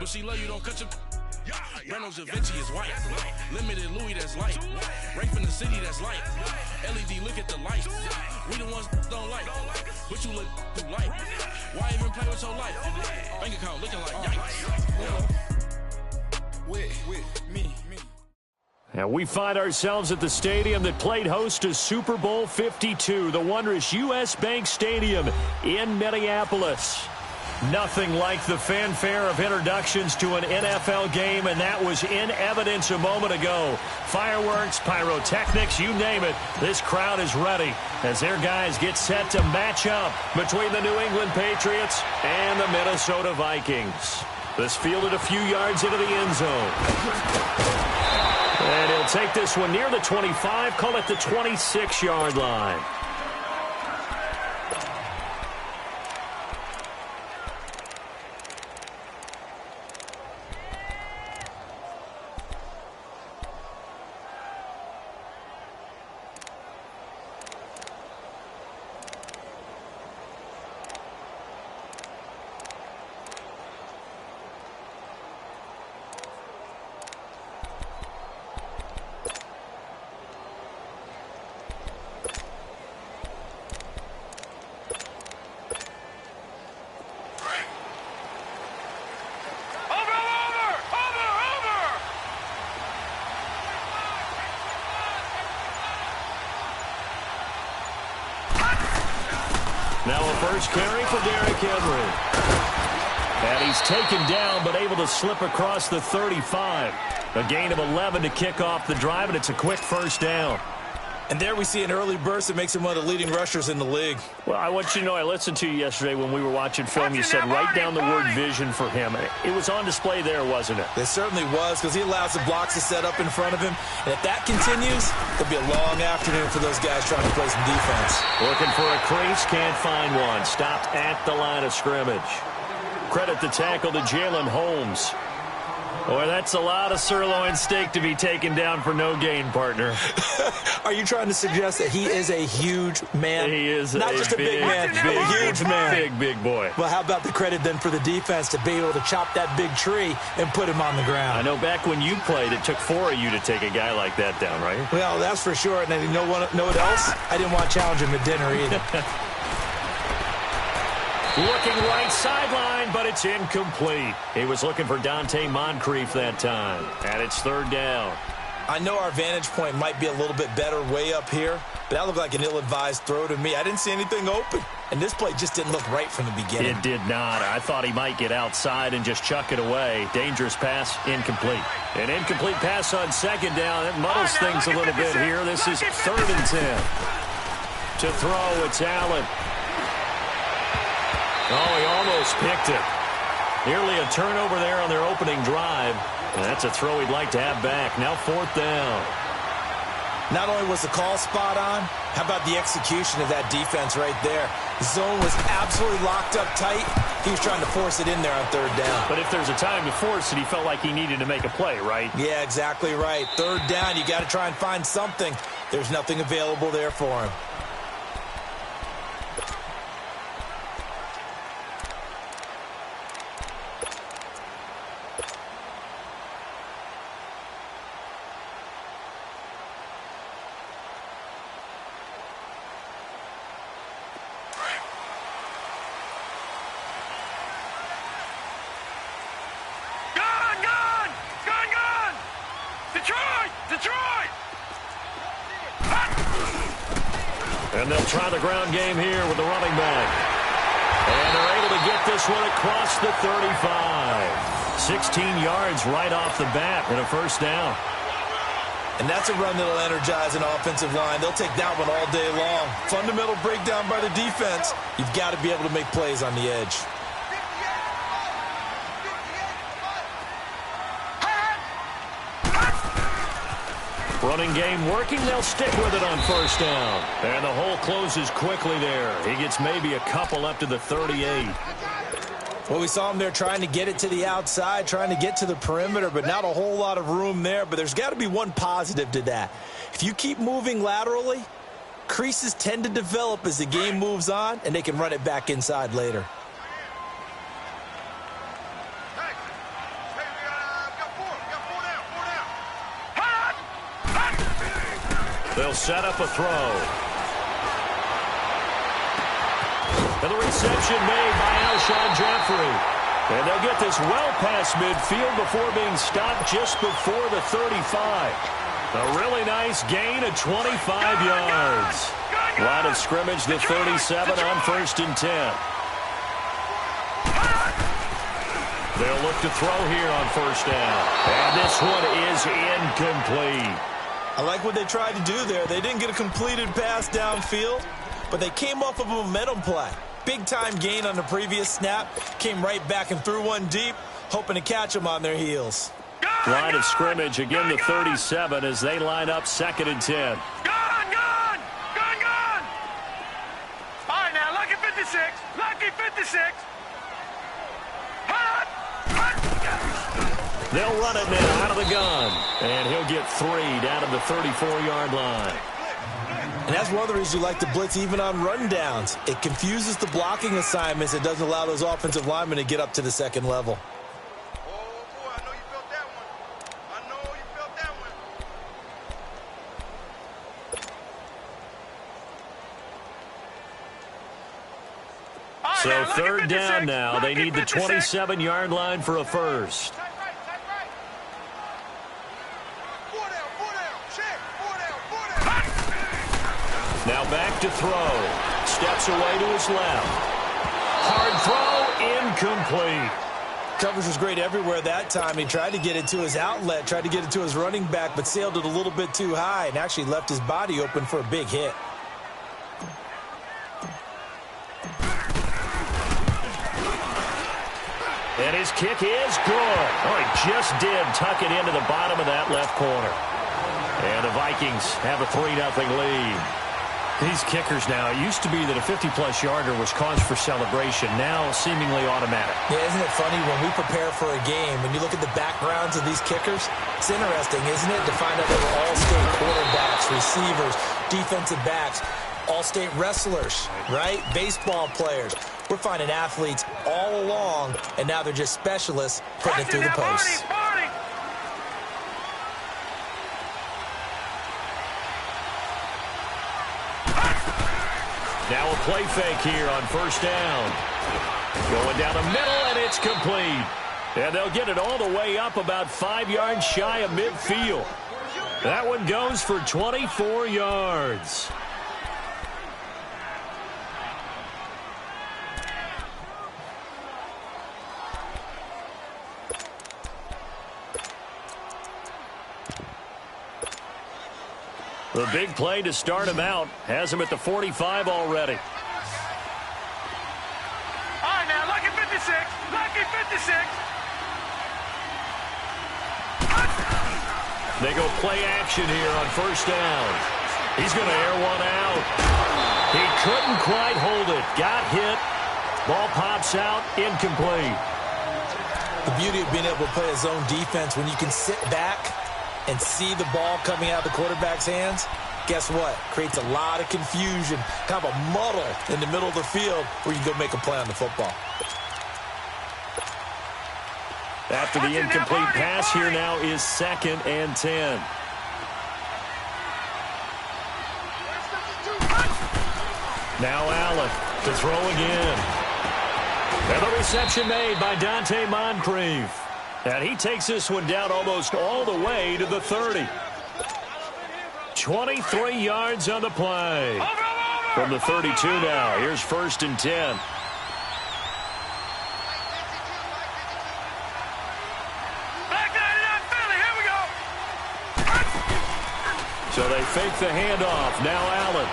But she love you, don't cut your... Reynolds Da Vinci is white. Limited Louis, that's light. Rafe in the city, that's light. LED, look at the light. We the ones don't like. But you look too light. Why even play with your life? Bank account looking like yikes. With me. And we find ourselves at the stadium that played host to Super Bowl 52, the wondrous U.S. Bank Stadium in Minneapolis. Nothing like the fanfare of introductions to an NFL game, and that was in evidence a moment ago. Fireworks, pyrotechnics, you name it. This crowd is ready as their guys get set to match up between the New England Patriots and the Minnesota Vikings. This fielded a few yards into the end zone. And he'll take this one near the 25, call it the 26-yard line. Now a first carry for Derrick Henry. And he's taken down, but able to slip across the 35. A gain of 11 to kick off the drive, and it's a quick first down. And there we see an early burst that makes him one of the leading rushers in the league. Well, I want you to know, I listened to you yesterday when we were watching film. You said write down the word vision for him. It was on display there, wasn't it? It certainly was, because he allows the blocks to set up in front of him. And if that continues, it'll be a long afternoon for those guys trying to play some defense. Looking for a crease, can't find one. Stopped at the line of scrimmage. Credit the tackle to Jalen Holmes. Boy, that's a lot of sirloin steak to be taken down for no gain, partner. Are you trying to suggest that he is a huge man? He is not just a big man, a huge man. Big boy. Well, how about the credit then for the defense to be able to chop that big tree and put him on the ground? I know back when you played, it took 4 of you to take a guy like that down, right? Well, that's for sure. And you know what else? I didn't want to challenge him at dinner either. Looking right sideline, but it's incomplete. He was looking for Dante Moncrief that time, and it's third down. I know our vantage point might be a little bit better way up here, but that looked like an ill-advised throw to me. I didn't see anything open, and this play just didn't look right from the beginning. It did not. I thought he might get outside and just chuck it away. Dangerous pass, incomplete. An incomplete pass on second down. It muddles things a little bit here. This is 3rd and 10. To throw, it's Allen. Oh, he almost picked it. Nearly a turnover there on their opening drive. And that's a throw he'd like to have back. Now 4th down. Not only was the call spot on, how about the execution of that defense right there? The zone was absolutely locked up tight. He was trying to force it in there on 3rd down. But if there's a time to force it, he felt like he needed to make a play, right? Yeah, exactly right. 3rd down, you got to try and find something. There's nothing available there for him. And they'll try the ground game here with the running back. And they're able to get this one across the 35. 16 yards right off the bat and a first down. And that's a run that'll energize an offensive line. They'll take that one all day long. Fundamental breakdown by the defense. You've got to be able to make plays on the edge. Running game working. They'll stick with it on first down. And the hole closes quickly there. He gets maybe a couple up to the 38. Well, we saw him there trying to get it to the outside, trying to get to the perimeter, but not a whole lot of room there. But there's got to be one positive to that. If you keep moving laterally, creases tend to develop as the game moves on, and they can run it back inside later. They'll set up a throw. And the reception made by Alshon Jeffrey. And they'll get this well past midfield before being stopped just before the 35. A really nice gain of 25 yards. Line of scrimmage, the 37 on 1st and 10. They'll look to throw here on 1st down. And this one is incomplete. I like what they tried to do there. They didn't get a completed pass downfield, but they came off of a momentum play. Big-time gain on the previous snap. Came right back and threw one deep, hoping to catch them on their heels. Line of scrimmage, again the 37 as they line up 2nd and 10. Gone! All right, now, lucky 56. Lucky 56. They'll run it now out of the gun. And he'll get 3 down to the 34-yard line. And that's one of the reasons you like to blitz even on rundowns. It confuses the blocking assignments. It doesn't allow those offensive linemen to get up to the 2nd level. Oh, boy, I know you felt that one. So 3rd down now. They need the 27-yard line for a first. Now back to throw. Steps away to his left. Hard throw, incomplete. Coverage was great everywhere that time. He tried to get it to his outlet, tried to get it to his running back, but sailed it a little bit too high and actually left his body open for a big hit. And his kick is good. Oh, he just did tuck it into the bottom of that left corner. And the Vikings have a 3-0 lead. These kickers now, it used to be that a 50-plus yarder was cause for celebration. Now seemingly automatic. Yeah, isn't it funny when we prepare for a game, when you look at the backgrounds of these kickers, it's interesting, isn't it, to find out they were all-state quarterbacks, receivers, defensive backs, all-state wrestlers, right? Baseball players. We're finding athletes all along, and now they're just specialists putting it through the posts. Now a play fake here on 1st down. Going down the middle, and it's complete. And they'll get it all the way up about 5 yards shy of midfield. That one goes for 24 yards. The big play to start him out has him at the 45 already. All right, now, lucky 56. Lucky 56. They go play action here on 1st down. He's going to air one out. He couldn't quite hold it. Got hit. Ball pops out. Incomplete. The beauty of being able to play a zone defense when you can sit back and see the ball coming out of the quarterback's hands, guess what? Creates a lot of confusion, kind of a muddle in the middle of the field where you can go make a play on the football. After the incomplete pass, here now is 2nd and 10. Now Allen to throw again. And the reception made by Dante Moncrief. And he takes this one down almost all the way to the 30. 23 yards on the play. From the 32 now, here's 1st and 10. So they fake the handoff. Now Allen.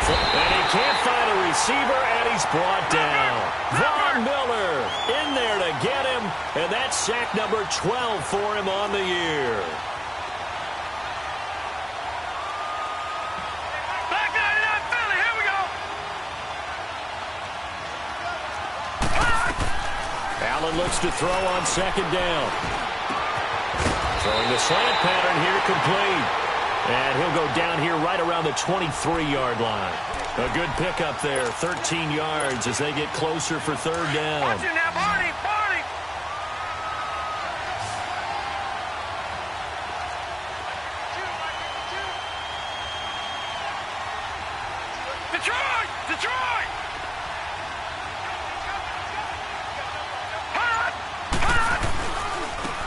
And he can't find a receiver, and he's brought down. Von Miller in there to get him, and that's sack number 12 for him on the year. Back 99 Philly, here we go. Allen looks to throw on 2nd down. Throwing the slant pattern here complete. And he'll go down here right around the 23-yard line. A good pickup there, 13 yards as they get closer for 3rd down. Watch it now, Barney, Barney. Detroit!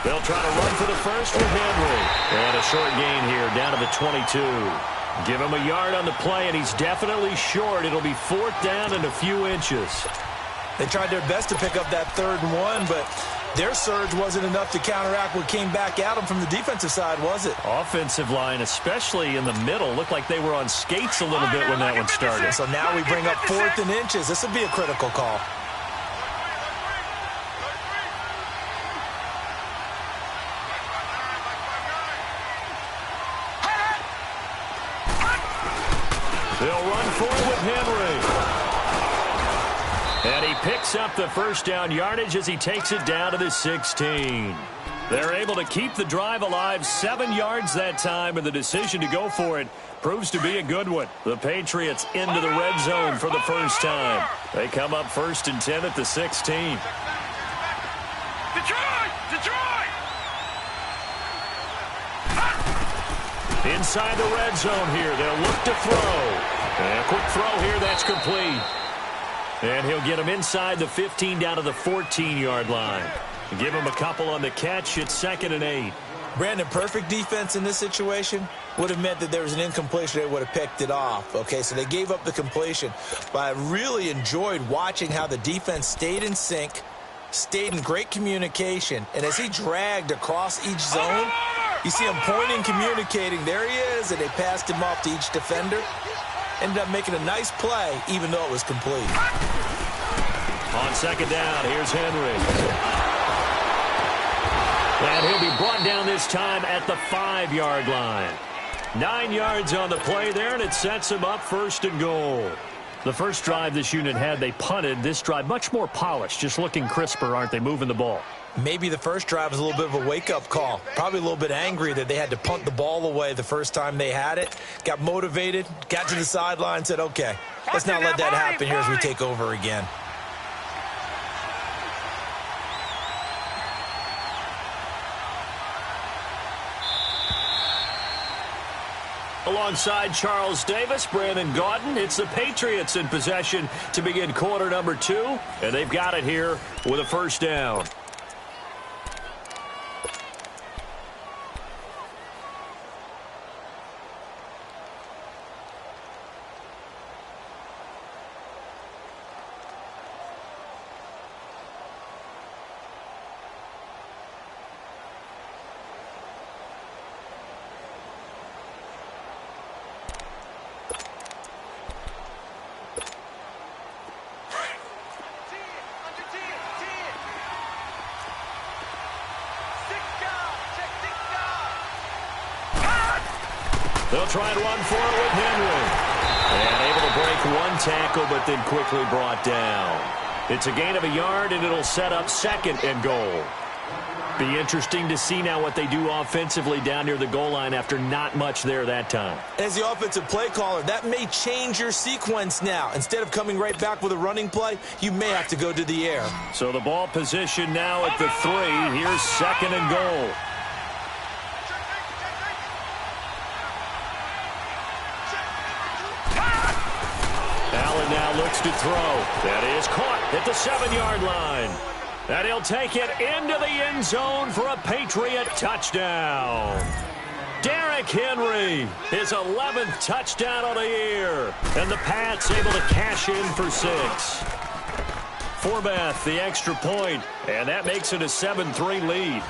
They'll try to run for the first with Henry. And a short gain here, down to the 22. Give him a yard on the play, and he's definitely short. It'll be 4th down and a few inches. They tried their best to pick up that 3rd and 1, but their surge wasn't enough to counteract what came back at them from the defensive side, was it? Offensive line, especially in the middle, looked like they were on skates a little bit when that one started. So now we bring up 4th and inches. This will be a critical call. They'll run forward with Henry. And he picks up the first down yardage as he takes it down to the 16. They're able to keep the drive alive, 7 yards that time, and the decision to go for it proves to be a good one. The Patriots into the red zone for the first time. They come up 1st and 10 at the 16. Detroit! Detroit! Inside the red zone here, they'll look to throw. And a quick throw here, that's complete. And he'll get him inside the 15 down to the 14-yard line. Give him a couple on the catch. It's 2nd and 8. Brandon, perfect defense in this situation would have meant that there was an incompletion. They would have picked it off. Okay, so they gave up the completion. But I really enjoyed watching how the defense stayed in sync, stayed in great communication. And as he dragged across each zone, you see him pointing, communicating. There he is, and they passed him off to each defender. Ended up making a nice play, even though it was complete. On 2nd down, here's Henry. And he'll be brought down this time at the 5-yard line. 9 yards on the play there, and it sets him up 1st and goal. The first drive this unit had, they punted. This drive, much more polished, just looking crisper, aren't they, moving the ball? Maybe the first drive was a little bit of a wake-up call. Probably a little bit angry that they had to punt the ball away the first time they had it. Got motivated, got to the sideline, said, okay, let's not let that happen here as we take over again. Alongside Charles Davis, Brandon Gaudin, it's the Patriots in possession to begin quarter number 2, and they've got it here with a 1st down. They'll try and run for it with Henry. And able to break one tackle, but then quickly brought down. It's a gain of a yard, and it'll set up 2nd and goal. Be interesting to see now what they do offensively down near the goal line after not much there that time. As the offensive play caller, that may change your sequence now. Instead of coming right back with a running play, you may have to go to the air. So the ball position now at the 3. Here's 2nd and goal. Now looks to throw. That is caught at the 7-yard line. And he'll take it into the end zone for a Patriot touchdown. Derrick Henry, his 11th touchdown of the year. And the Pats able to cash in for 6. Forbath, the extra point, and that makes it a 7-3 lead.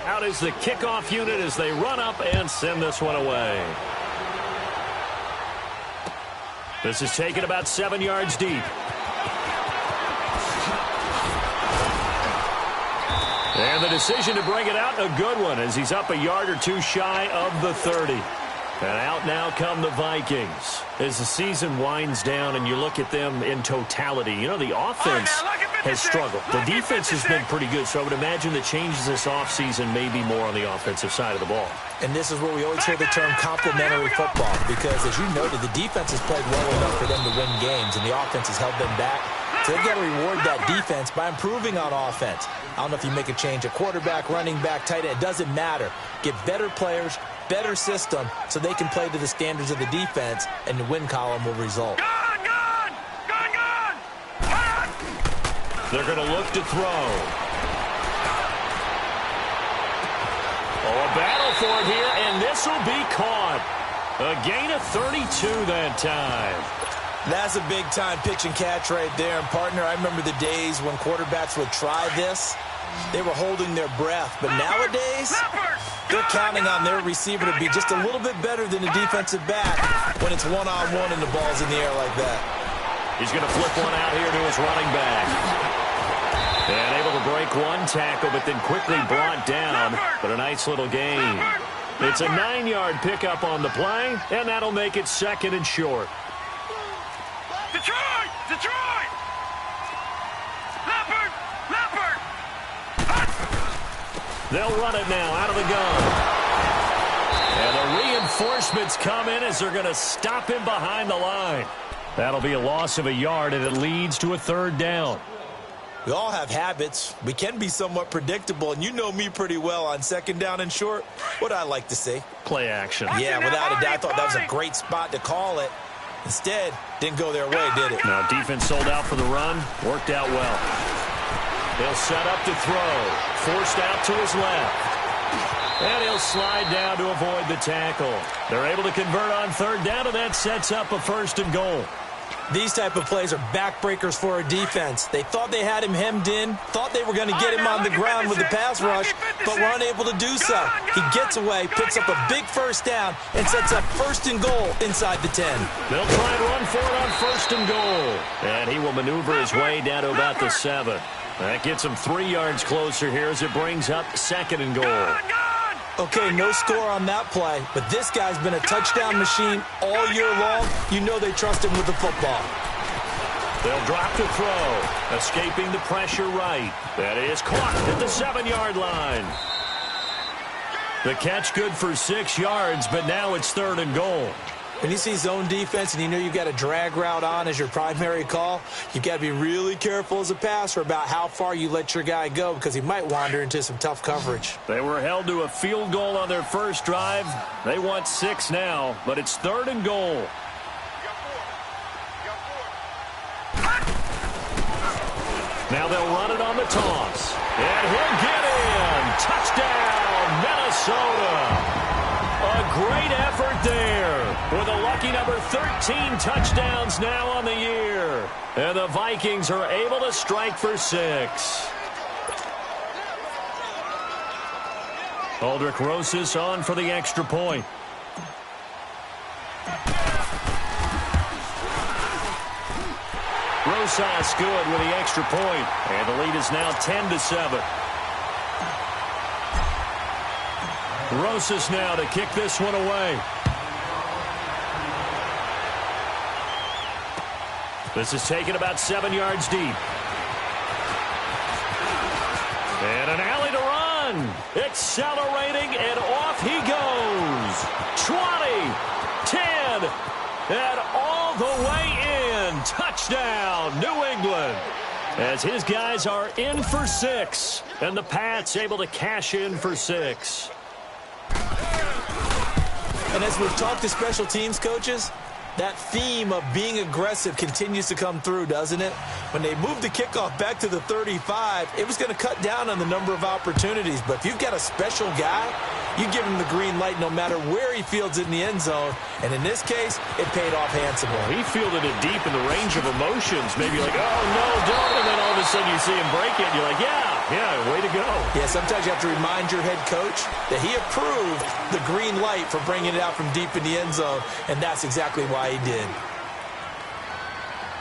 Out is the kickoff unit as they run up and send this one away. This is taken about 7 yards deep. And the decision to bring it out, a good one, as he's up a yard or 2 shy of the 30. And out now come the Vikings. As the season winds down and you look at them in totality, you know, the offense has struggled. The defense has been pretty good, so I would imagine the changes this offseason may be more on the offensive side of the ball. And this is where we always hear the term complementary football, because as you noted, the defense has played well enough for them to win games, and the offense has held them back. So they've got to reward that defense by improving on offense. I don't know if you make a change at quarterback, running back, tight end. It doesn't matter. Get better players, better system so they can play to the standards of the defense, and the win column will result. Gone, gone! Gone, gone! Hot! They're going to look to throw. Oh, a battle for it here, and this will be caught. A gain of 32 that time. That's a big-time pitch and catch right there. And, partner, I remember the days when quarterbacks would try this. They were holding their breath. But nowadays, they're counting on their receiver to be just a little bit better than the defensive back when it's one-on-one and the ball's in the air like that. He's going to flip one out here to his running back. And able to break one tackle, but then quickly brought down. But a nice little gain. It's a 9-yard pickup on the play, and that'll make it 2nd and short. Detroit! Detroit! Leopard! Leopard! They'll run it now out of the gun. And the reinforcements come in as they're going to stop him behind the line. That'll be a loss of a yard, and it leads to a 3rd down. We all have habits. We can be somewhat predictable, and you know me pretty well on 2nd down and short. What I like to see. Play action. Yeah, without a doubt, I thought that was a great spot to call it. Instead, didn't go their way, did it? Now, defense sold out for the run. Worked out well. He'll set up to throw. Forced out to his left. And he'll slide down to avoid the tackle. They're able to convert on 3rd down, and that sets up a 1st and goal. These type of plays are backbreakers for a defense. They thought they had him hemmed in, thought they were going to get him on the ground with the pass rush, but were unable to do so. He gets away, picks up a big 1st down, and sets up 1st and goal inside the 10. They'll try and run for it on 1st and goal. And he will maneuver his way down to about the 7. That gets him 3 yards closer here as it brings up 2nd and goal. Okay, no score on that play, but this guy's been a touchdown machine all year long. You know they trust him with the football. They'll drop to throw, escaping the pressure right. That is caught at the 7-yard line. The catch good for 6 yards, but now it's 3rd and goal. When you see zone defense and you know you've got a drag route on as your primary call, you've got to be really careful as a passer about how far you let your guy go because he might wander into some tough coverage. They were held to a field goal on their first drive. They want 6 now, but it's 3rd and goal. Now they'll run it on the toss. And he'll get in. Touchdown, Minnesota. A great effort there with a lucky number 13 touchdowns now on the year. And the Vikings are able to strike for 6. Aldrich Rosas on for the extra point. Rosas good with the extra point. And the lead is now 10-7. Rosas now to kick this one away. This is taken about 7 yards deep. And an alley to run. Accelerating, and off he goes. 20, 10, and all the way in. Touchdown, New England. As his guys are in for 6, and the Pats able to cash in for 6. And as we've talked to special teams coaches, that theme of being aggressive continues to come through, doesn't it? When they moved the kickoff back to the 35, it was going to cut down on the number of opportunities. But if you've got a special guy, you give him the green light no matter where he fields it in the end zone. And in this case, it paid off handsomely. He fielded it deep in the range of emotions. Maybe like, oh, no, don't. And then all of a sudden you see him break it, and you're like, yeah, way to go. Yeah, sometimes you have to remind your head coach that he approved the green light for bringing it out from deep in the end zone, and that's exactly why he did.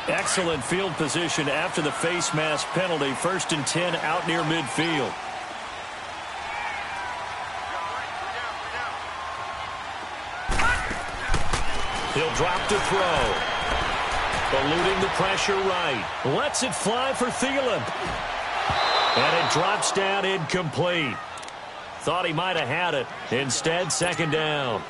Excellent field position after the face mask penalty. 1st and 10 out near midfield. He'll drop to throw. Eluding the pressure right. Lets it fly for Thielen. And it drops down incomplete. Thought he might have had it. Instead, 2nd down.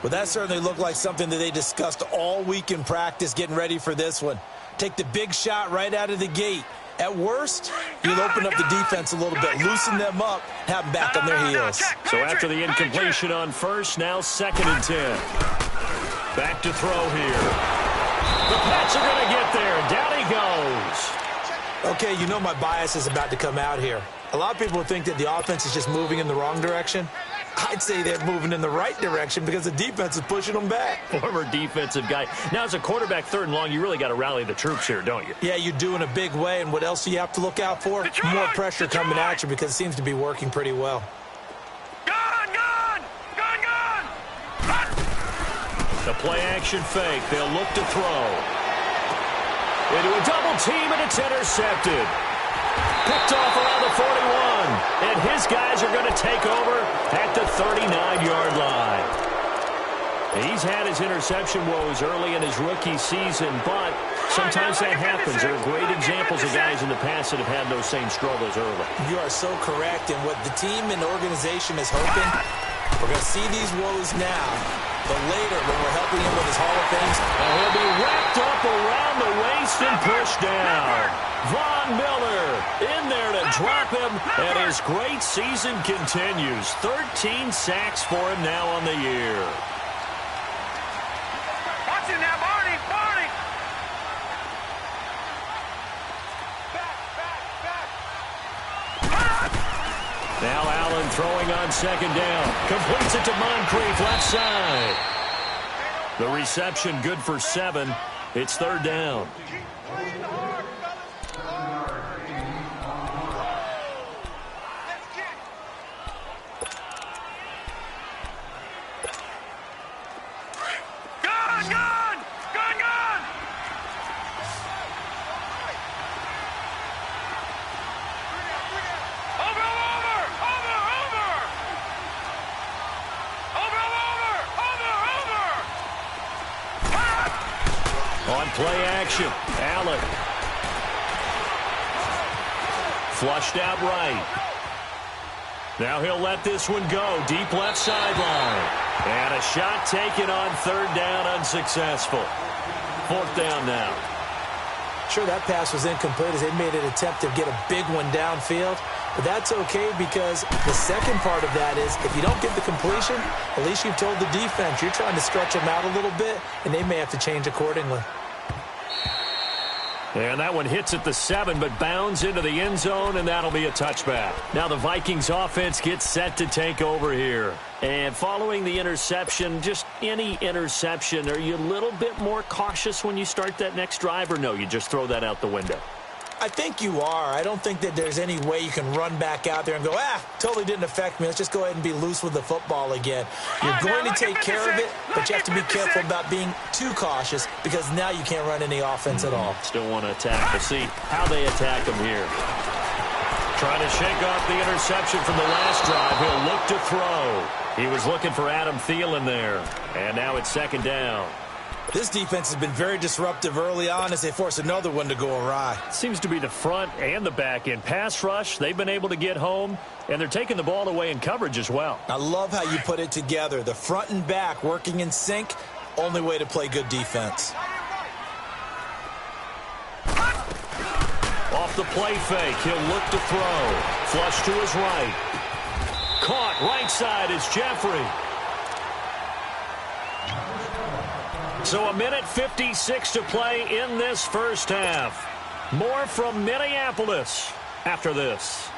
Well, that certainly looked like something that they discussed all week in practice getting ready for this one. Take the big shot right out of the gate. At worst, you'll open up the defense a little bit, loosen them up, have them back on their heels. So after the incompletion on first, now 2nd and 10. Back to throw here. The Pats are going to get there. Down he goes. Okay, you know my bias is about to come out here. A lot of people think that the offense is just moving in the wrong direction. I'd say they're moving in the right direction because the defense is pushing them back. Former defensive guy. Now, as a quarterback 3rd and long, you really got to rally the troops here, don't you? Yeah, you do in a big way. And what else do you have to look out for? More pressure coming at you because it seems to be working pretty well. Gun! The play-action fake. They'll look to throw. Into a double team, and it's intercepted. Picked off around the 41. And his guys are going to take over at the 39-yard line. He's had his interception woes early in his rookie season, but sometimes that happens. There are great examples of guys in the past that have had those same struggles early. You are so correct. And what the team and organization is hoping, we're going to see these woes now. But later, when we're helping him with his Hall of Fame, he'll be wrapped up around the waist and pushed down. Von Miller in there to drop him, and his great season continues. 13 sacks for him now on the year. Watch him now, Barney! Back! Now Allen throwing on 2nd down. Completes it to Moncrief, left side. The reception good for 7. It's 3rd down. On play action, Allen. Flushed out right. Now he'll let this one go. Deep left sideline. And a shot taken on 3rd down, unsuccessful. 4th down now. Sure, that pass was incomplete as they made an attempt to get a big one downfield. But that's okay because the second part of that is if you don't get the completion, at least you've told the defense you're trying to stretch them out a little bit, and they may have to change accordingly. And that one hits at the 7, but bounds into the end zone, and that'll be a touchback. Now the Vikings offense gets set to take over here. And following the interception, just any interception, are you a little bit more cautious when you start that next drive, or no, you just throw that out the window? I think you are. I don't think that there's any way you can run back out there and go, totally didn't affect me. Let's just go ahead and be loose with the football again. You're going to take care of it, but you have to be careful about being too cautious because now you can't run any offense at all. Still want to attack. We'll see how they attack him here. Trying to shake off the interception from the last drive. He'll look to throw. He was looking for Adam Thielen there. And now it's 2nd down. This defense has been very disruptive early on as they force another one to go awry. Seems to be the front and the back end. Pass rush, they've been able to get home, and they're taking the ball away in coverage as well. I love how you put it together. The front and back working in sync, only way to play good defense. Off the play fake, he'll look to throw. Flush to his right. Caught right side is Jeffrey. So 1:56 to play in this first half. More from Minneapolis after this.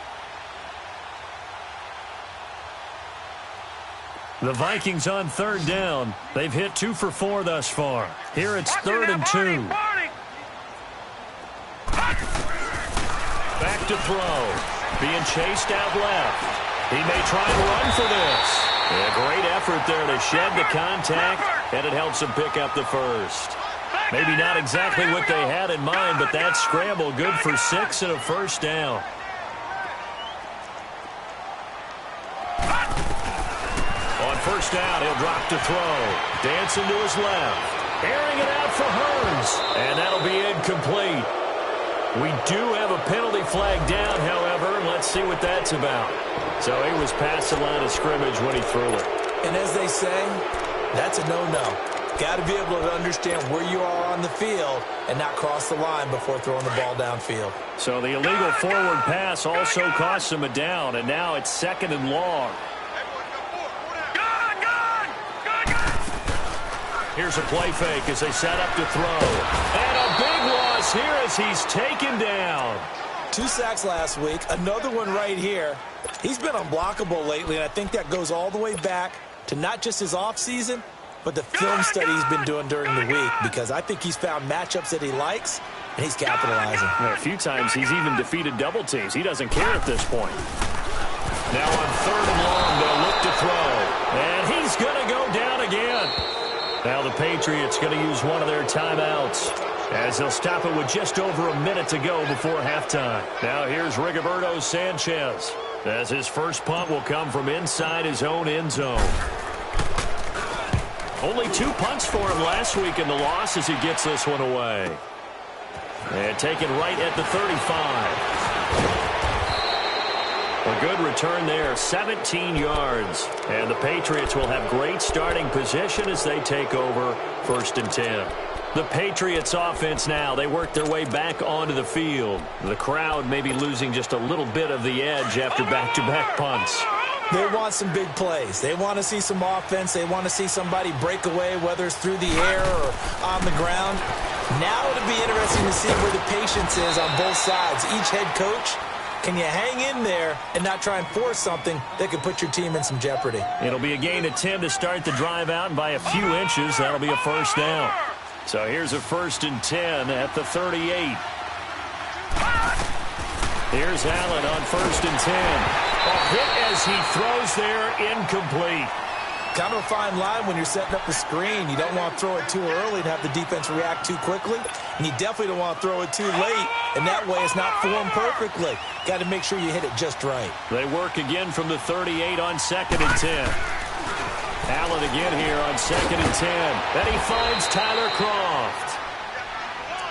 The Vikings on 3rd down. They've hit 2 for 4 thus far. Here it's 3rd and 2. Back to throw. Being chased out left. He may try and run for this. A great effort there to shed the contact, and it helps him pick up the first. Maybe not exactly what they had in mind, but that scramble good for 6 and a first down. On first down, he'll drop to throw. Dancing to his left. Airing it out for Hearns, and that'll be incomplete. We do have a penalty flag down, however. Let's see what that's about. So he was past the line of scrimmage when he threw it. And as they say, that's a no-no. Got to be able to understand where you are on the field and not cross the line before throwing the ball downfield. So the illegal forward pass also costs him a down, and now it's 2nd and long. Here's a play fake as they set up to throw. And a big loss here as he's taken down. 2 sacks last week, another one right here. He's been unblockable lately, and I think that goes all the way back to not just his offseason, but the film study he's been doing during the week, because I think he's found matchups that he likes, and he's capitalizing. A few times he's even defeated double teams. He doesn't care at this point. Now on 3rd and long, they'll look to throw. And he's going to go down again. Now the Patriots going to use one of their timeouts as they'll stop it with just over a minute to go before halftime. Now here's Rigoberto Sanchez as his first punt will come from inside his own end zone. Only 2 punts for him last week in the loss as he gets this one away. And taken right at the 35. A good return there, 17 yards. And the Patriots will have great starting position as they take over 1st and 10. The Patriots offense now, they work their way back onto the field. The crowd may be losing just a little bit of the edge after back-to-back punts. They want some big plays. They want to see some offense. They want to see somebody break away, whether it's through the air or on the ground. Now it'll be interesting to see where the patience is on both sides. Each head coach, can you hang in there and not try and force something that could put your team in some jeopardy? It'll be a gain of 10 to start the drive out, and by a few inches, that'll be a first down. So here's a 1st and 10 at the 38. Here's Allen on 1st and 10. A hit as he throws there, incomplete. Kind of a fine line when you're setting up the screen. You don't want to throw it too early and have the defense react too quickly. And you definitely don't want to throw it too late. And that way it's not formed perfectly. Got to make sure you hit it just right. They work again from the 38 on 2nd and 10. Allen again here on 2nd and 10. Then he finds Tyler Kroft.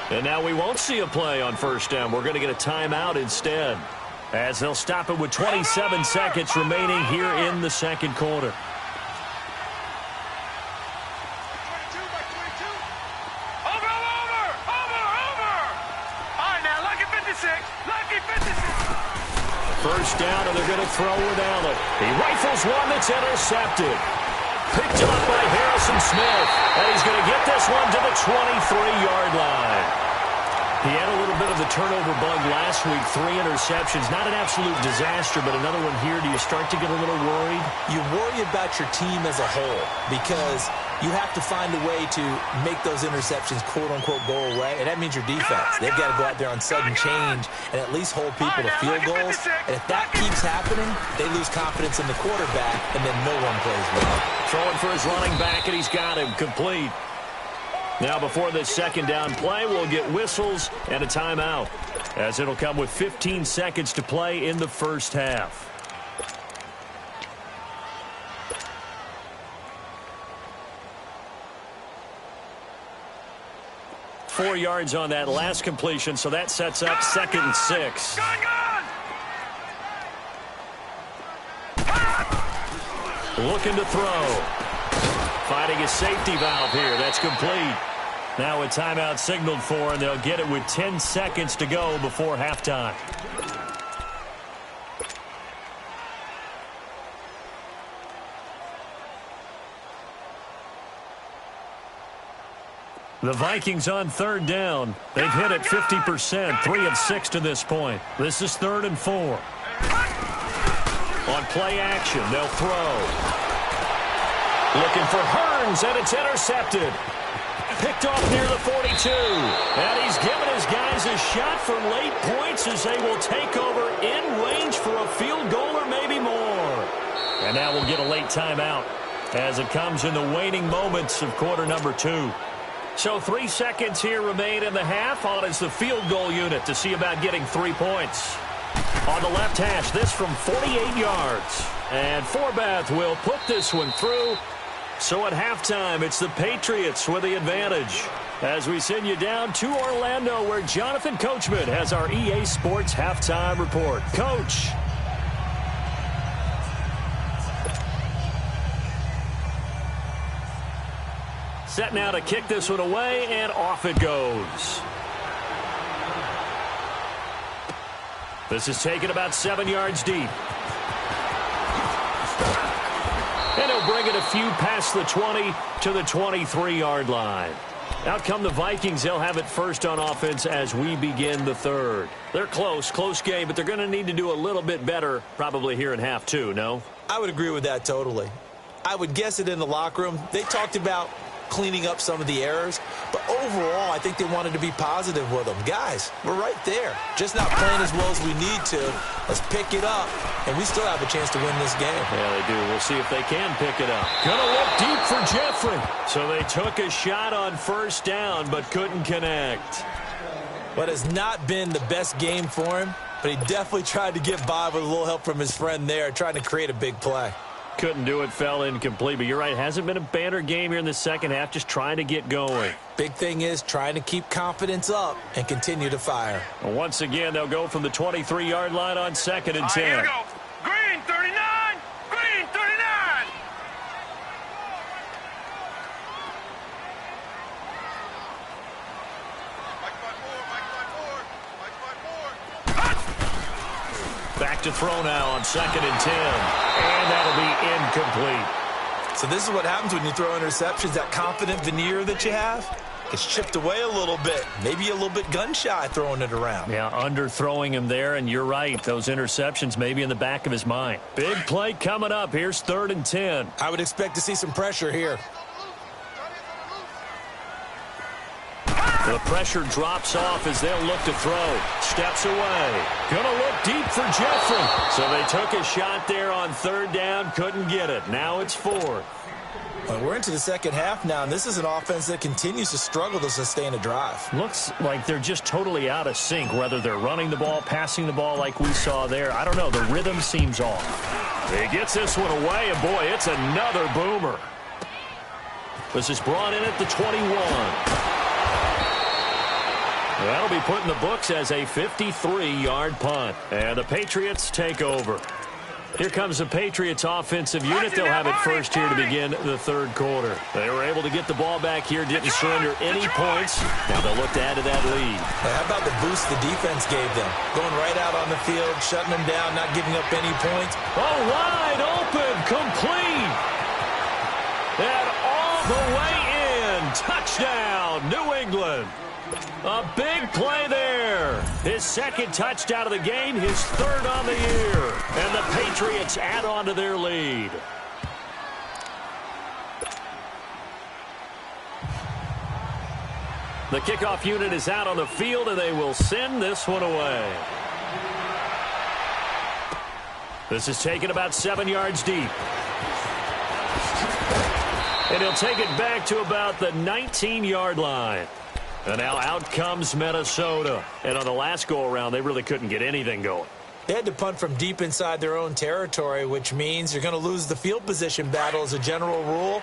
And now we won't see a play on 1st down. We're going to get a timeout instead, as they'll stop it with 27 seconds remaining here in the 2nd quarter. First down, and they're going to throw with Allen. He rifles one that's intercepted. Picked up by Harrison Smith. And he's going to get this one to the 23-yard line. He had a little bit of the turnover bug last week. 3 interceptions. Not an absolute disaster, but another one here. Do you start to get a little worried? You worry about your team as a whole because you have to find a way to make those interceptions, quote-unquote, go away. And that means your defense. They've got to go out there on sudden change and at least hold people to field goals. And if that keeps happening, they lose confidence in the quarterback, and then no one plays well. Throwing for his running back, and he's got him complete. Now before this 2nd down play, we'll get whistles and a timeout, as it'll come with 15 seconds to play in the 1st half. Four yards on that last completion, so that sets up 2nd and 6. Looking to throw. Finding a safety valve here. That's complete. Now a timeout signaled for, and they'll get it with 10 seconds to go before halftime. The Vikings on 3rd down. They've hit it 50%, 3 of 6 to this point. This is 3rd and 4. On play action, they'll throw. Looking for Hearns, and it's intercepted. Picked off near the 42. And he's given his guys a shot for late points as they will take over in range for a field goal or maybe more. And now we'll get a late timeout as it comes in the waning moments of quarter number 2. So 3 seconds here remain in the half. On is the field goal unit to see about getting 3 points. On the left hash, this from 48 yards. And Forbath will put this one through. So at halftime, it's the Patriots with the advantage. As we send you down to Orlando, where Jonathan Coachman has our EA Sports halftime report. Coach. Set now to kick this one away, and off it goes. This is taken about 7 yards deep. And he'll bring it a few past the 20 to the 23-yard line. Out come the Vikings. They'll have it first on offense as we begin the third. They're close game, but they're going to need to do a little bit better probably here in half two, no? I would agree with that totally. I would guess it in the locker room. They talked about cleaning up some of the errors, but overall, I think they wanted to be positive with them. Guys, we're right there. Just not playing as well as we need to. Let's pick it up, and we still have a chance to win this game. Yeah, they do. We'll see if they can pick it up. Gonna look deep for Jeffrey. So they took a shot on first down, but couldn't connect. What has not been the best game for him, but he definitely tried to get by with a little help from his friend there, trying to create a big play. Couldn't do it, fell incomplete. But you're right, hasn't been a banner game here in the second half, just trying to get going. Big thing is trying to keep confidence up and continue to fire. Well, once again, they'll go from the 23-yard line on 2nd and 10. Here we go. Green 39. Green 39. Back to throw now on 2nd and 10. And that'll be incomplete. So this is what happens when you throw interceptions. That confident veneer that you have gets chipped away a little bit. Maybe a little bit gun-shy throwing it around. Yeah, underthrowing him there, and you're right. Those interceptions may be in the back of his mind. Big play coming up. Here's 3rd and 10. I would expect to see some pressure here. The pressure drops off as they'll look to throw. Steps away. Gonna look deep for Jeffrey. So they took a shot there on 3rd down. Couldn't get it. Now it's 4th. Well, we're into the second half now, and this is an offense that continues to struggle to sustain a drive. Looks like they're just totally out of sync, whether they're running the ball, passing the ball like we saw there. I don't know. The rhythm seems off. He gets this one away, and boy, it's another boomer. This is brought in at the 21. That'll be put in the books as a 53-yard punt. And the Patriots take over. Here comes the Patriots offensive unit. They'll have it first here to begin the third quarter. They were able to get the ball back here, didn't surrender any points. Now they'll look to add to that lead. How about the boost the defense gave them? Going right out on the field, shutting them down, not giving up any points. Oh, wide open, complete. And all the way in. Touchdown, New England. A big play there. His 2nd touchdown of the game, his 3rd on the year. And the Patriots add on to their lead. The kickoff unit is out on the field, and they will send this one away. This is taken about 7 yards deep. And he'll take it back to about the 19-yard line. And now out comes Minnesota. And on the last go-around, they really couldn't get anything going. They had to punt from deep inside their own territory, which means you're going to lose the field position battle as a general rule.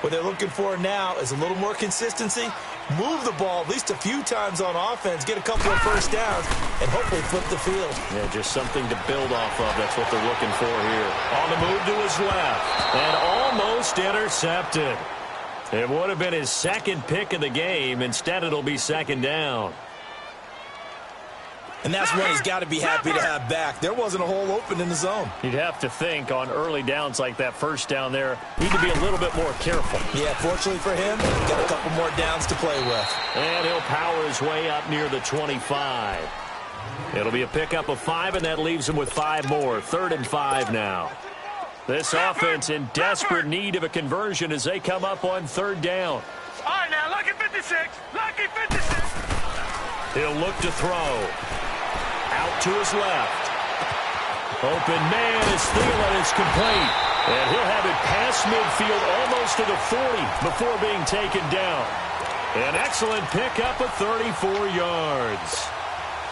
What they're looking for now is a little more consistency, move the ball at least a few times on offense, get a couple of first downs, and hopefully flip the field. Yeah, just something to build off of. That's what they're looking for here. On the move to his left. And almost intercepted. It would have been his 2nd pick of the game. Instead, it'll be 2nd down. And that's one he's got to be happy to have back. There wasn't a hole open in the zone. You'd have to think on early downs like that first down there, need to be a little bit more careful. Yeah, fortunately for him, got a couple more downs to play with. And he'll power his way up near the 25. It'll be a pickup of 5, and that leaves him with 5 more. 3rd and 5 now. This offense in desperate need of a conversion as they come up on 3rd down. All right, now, lucky 56. Lucky 56. He'll look to throw. Out to his left. Open man is Thielen. It's complete. And he'll have it past midfield almost to the 40 before being taken down. An excellent pickup of 34 yards.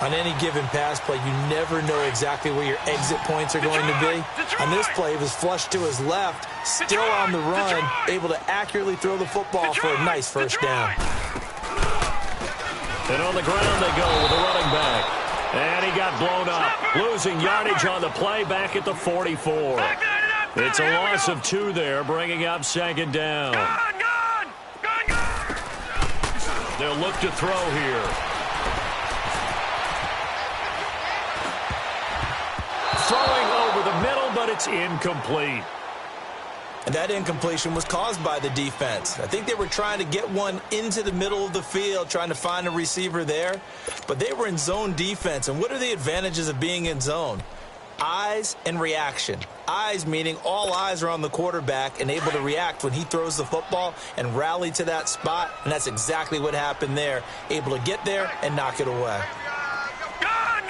On any given pass play, you never know exactly where your exit points are going to be. On this play, it was flushed to his left, still on the run, able to accurately throw the football for a nice first down. And on the ground they go with the running back. And he got blown up, losing yardage on the play back at the 44. It's a loss of 2 there, bringing up 2nd down. Gone! They'll look to throw here. Throwing over the middle, but it's incomplete. And that incompletion was caused by the defense. I think they were trying to get one into the middle of the field, trying to find a receiver there. But they were in zone defense. And what are the advantages of being in zone? Eyes and reaction. Eyes meaning all eyes are on the quarterback and able to react when he throws the football and rally to that spot. And that's exactly what happened there. Able to get there and knock it away. Gone!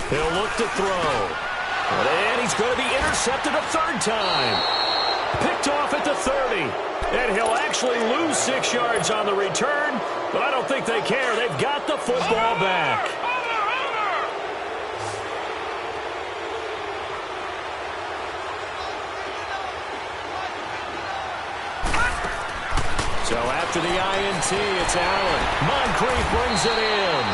He'll look to throw. And he's going to be intercepted a third time. Picked off at the 30. And he'll actually lose 6 yards on the return, but I don't think they care. They've got the football back. So after the INT, it's Allen. Moncrief brings it in.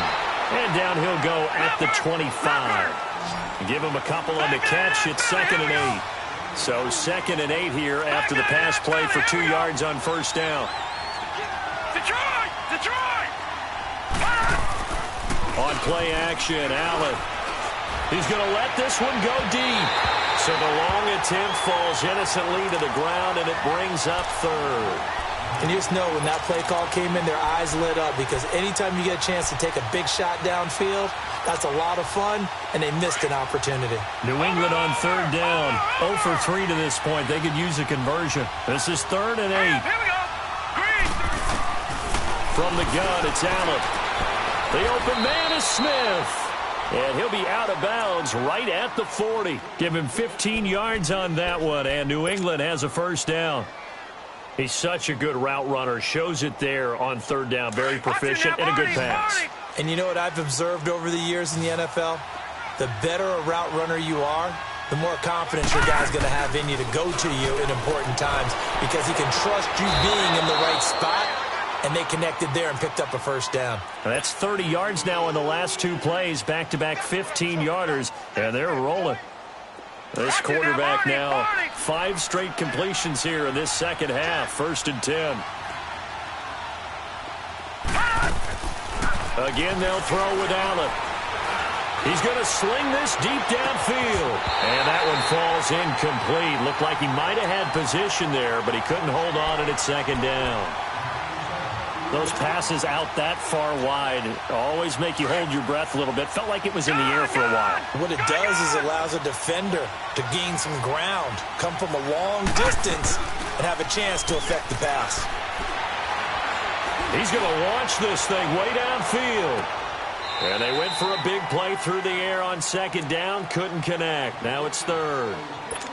And down he'll go at the 25. Give him a couple on the catch. It's 2nd and 8. So 2nd and 8 here after the pass play for 2 yards on first down. Detroit! On play action, Allen. He's going to let this one go deep. So the long attempt falls innocently to the ground, and it brings up 3rd. And you just know when that play call came in, their eyes lit up, because anytime you get a chance to take a big shot downfield, that's a lot of fun, and they missed an opportunity. New England on 3rd down. 0 for 3 to this point. They could use a conversion. This is 3rd and 8. Here we go. Green. From the gun, it's Allen. The open man is Smith. And he'll be out of bounds right at the 40. Give him 15 yards on that one, and New England has a first down. He's such a good route runner. Shows it there on 3rd down. Very proficient and a good pass. And you know what I've observed over the years in the NFL? The better a route runner you are, the more confidence your guy's going to have in you to go to you in important times, because he can trust you being in the right spot, and they connected there and picked up a first down. And that's 30 yards now in the last 2 plays, back-to-back 15-yarders, and they're rolling. This quarterback now, 5 straight completions here in this second half. 1st and 10. Again, they'll throw with Allen. He's going to sling this deep downfield. And that one falls incomplete. Looked like he might have had position there, but he couldn't hold on at 2nd down. Those passes out that far wide always make you hold your breath a little bit. Felt like it was in the air for a while. What it does is it allows a defender to gain some ground, come from a long distance, and have a chance to affect the pass. He's going to launch this thing way downfield. And they went for a big play through the air on 2nd down. Couldn't connect. Now it's 3rd.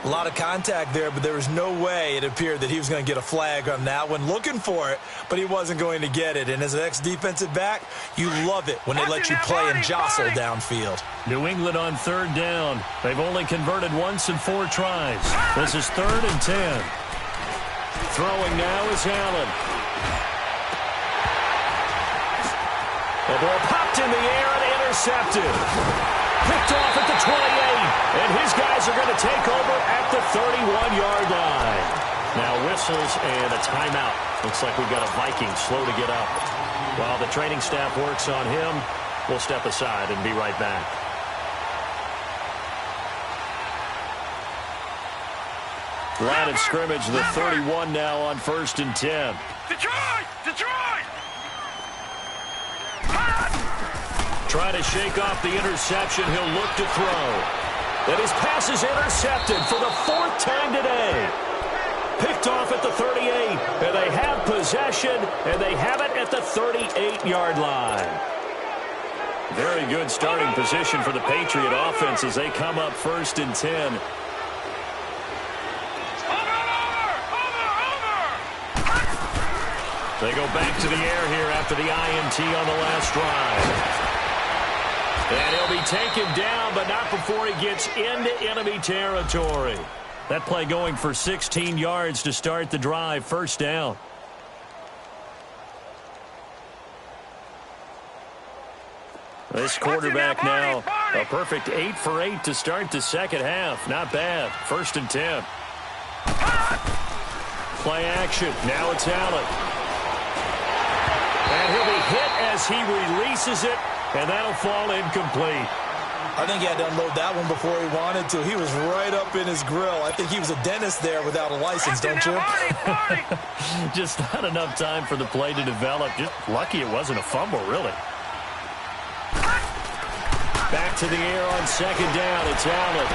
A lot of contact there, but there was no way it appeared that he was going to get a flag on that one. Looking for it, but he wasn't going to get it. And as an ex-defensive back, you love it when they let you play and jostle downfield. New England on 3rd down. They've only converted once in 4 tries. This is 3rd and 10. Throwing now is Allen. The ball popped in the air and intercepted. Picked off at the 28. And his guys are going to take over at the 31-yard line. Now whistles and a timeout. Looks like we've got a Viking slow to get up. While the training staff works on him, we'll step aside and be right back. Line of scrimmage, the 31 now on 1st and 10. Detroit! Trying to shake off the interception. He'll look to throw. And his pass is intercepted for the 4th time today. Picked off at the 38. And they have possession, and they have it at the 38-yard line. Very good starting position for the Patriot offense as they come up 1st and 10. They go back to the air here after the INT on the last drive. And he'll be taken down, but not before he gets into enemy territory. That play going for 16 yards to start the drive. 1st down. This quarterback now, a perfect 8 for 8 to start the second half. Not bad. 1st and 10. Play action. Now it's Allen. And he'll be hit as he releases it, and that'll fall incomplete. I think he had to unload that one before he wanted to. He was right up in his grill. I think he was a dentist there without a license, don't you? Just not enough time for the play to develop. Just lucky it wasn't a fumble, really. Back to the air on second down. It's Allen.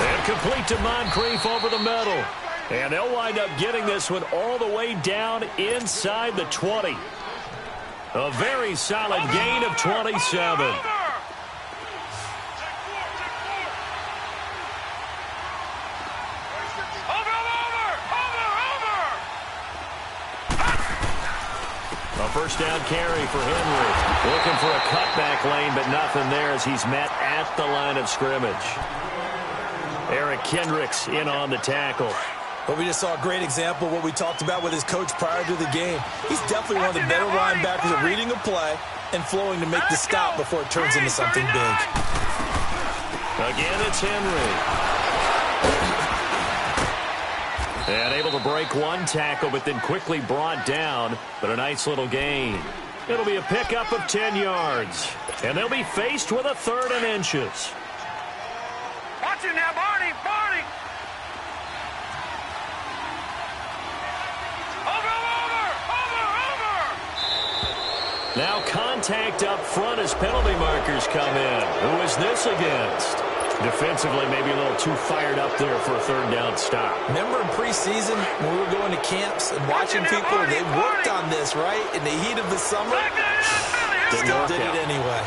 And complete to Moncrief over the middle. And they'll wind up getting this one all the way down inside the 20. A very solid gain of 27. A first down carry for Henry. Looking for a cutback lane, but nothing there as he's met at the line of scrimmage. Eric Kendricks in on the tackle. But we just saw a great example of what we talked about with his coach prior to the game. He's definitely one of the better linebackers at reading a play and flowing to make the stop before it turns into something big. Again, it's Henry. And able to break one tackle, but then quickly brought down. But a nice little gain. It'll be a pickup of 10 yards. And they'll be faced with a 3rd and inches. Watch it now, Barney! Barney! Over! Now contact up front as penalty markers come in. Who is this against? Defensively, maybe a little too fired up there for a 3rd down stop. Remember in preseason when we were going to camps and watching people, they worked on this, right? In the heat of the summer, still did it anyway.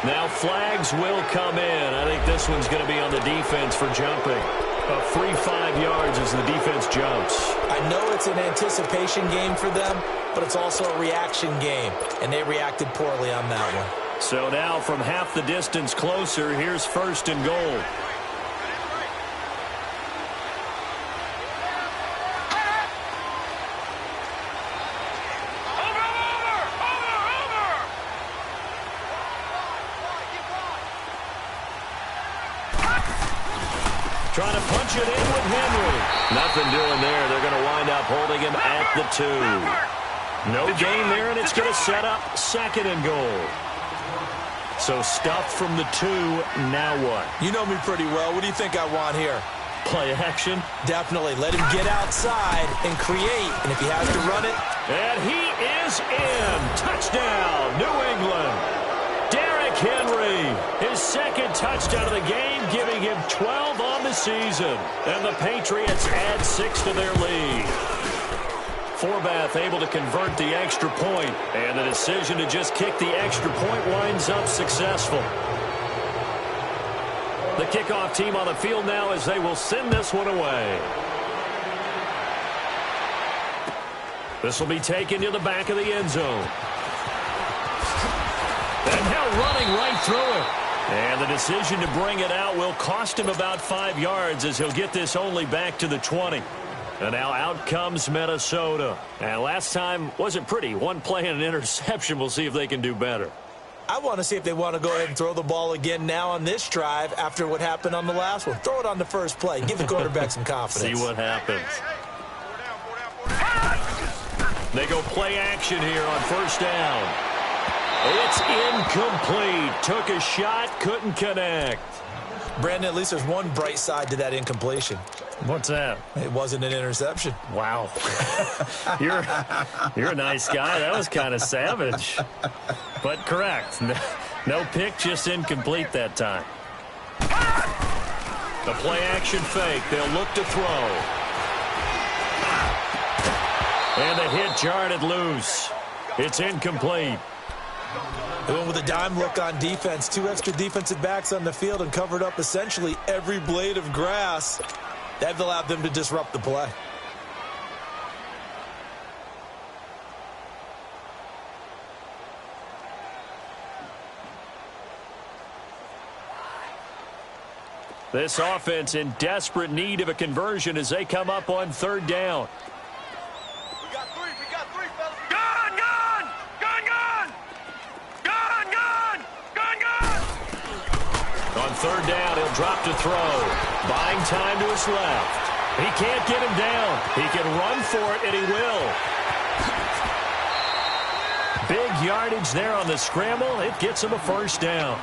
Now flags will come in. I think this one's going to be on the defense for jumping. A free 5 yards as the defense jumps. I know it's an anticipation game for them, but it's also a reaction game, and they reacted poorly on that one. So now from half the distance closer, here's 1st and goal. Trying to punch it in with Henry. Nothing doing there. They're going to wind up holding him at the 2. No gain there, and it's going to set up 2nd and goal. So stuffed from the 2, now what? You know me pretty well. What do you think I want here? Play action? Definitely. Let him get outside and create, and if he has to run it. And he is in. Touchdown, New England. Derrick Henry, his 2nd touchdown of the game, giving him 12 on the season. And the Patriots add 6 to their lead. Forbath able to convert the extra point, and the decision to just kick the extra point winds up successful. The kickoff team on the field now as they will send this one away. This will be taken to the back of the end zone. And now running right through it. And the decision to bring it out will cost him about 5 yards as he'll get this only back to the 20. And now out comes Minnesota. And last time wasn't pretty. One play and an interception. We'll see if they can do better. I want to see if they want to go ahead and throw the ball again now on this drive after what happened on the last one. Throw it on the first play. Give the quarterback some confidence. See what happens. They go play action here on 1st down. It's incomplete. Took a shot, couldn't connect. Brandon, at least there's one bright side to that incompletion. What's that? It wasn't an interception. Wow. You're a nice guy. That was kind of savage. But correct. No pick, just incomplete that time. The play action fake. They'll look to throw. And the hit jarred it loose. It's incomplete. They went with a dime look on defense. 2 extra defensive backs on the field and covered up essentially every blade of grass. That allowed them to disrupt the play. This offense in desperate need of a conversion as they come up on 3rd down. We got three, fellas. Gun! Gun! Gun! Gun! Gun! Gun! Gun! Gun! On 3rd down, He'll drop to throw. Buying time to his left. He can't get him down. He can run for it, and he will. Big yardage there on the scramble. It gets him a first down.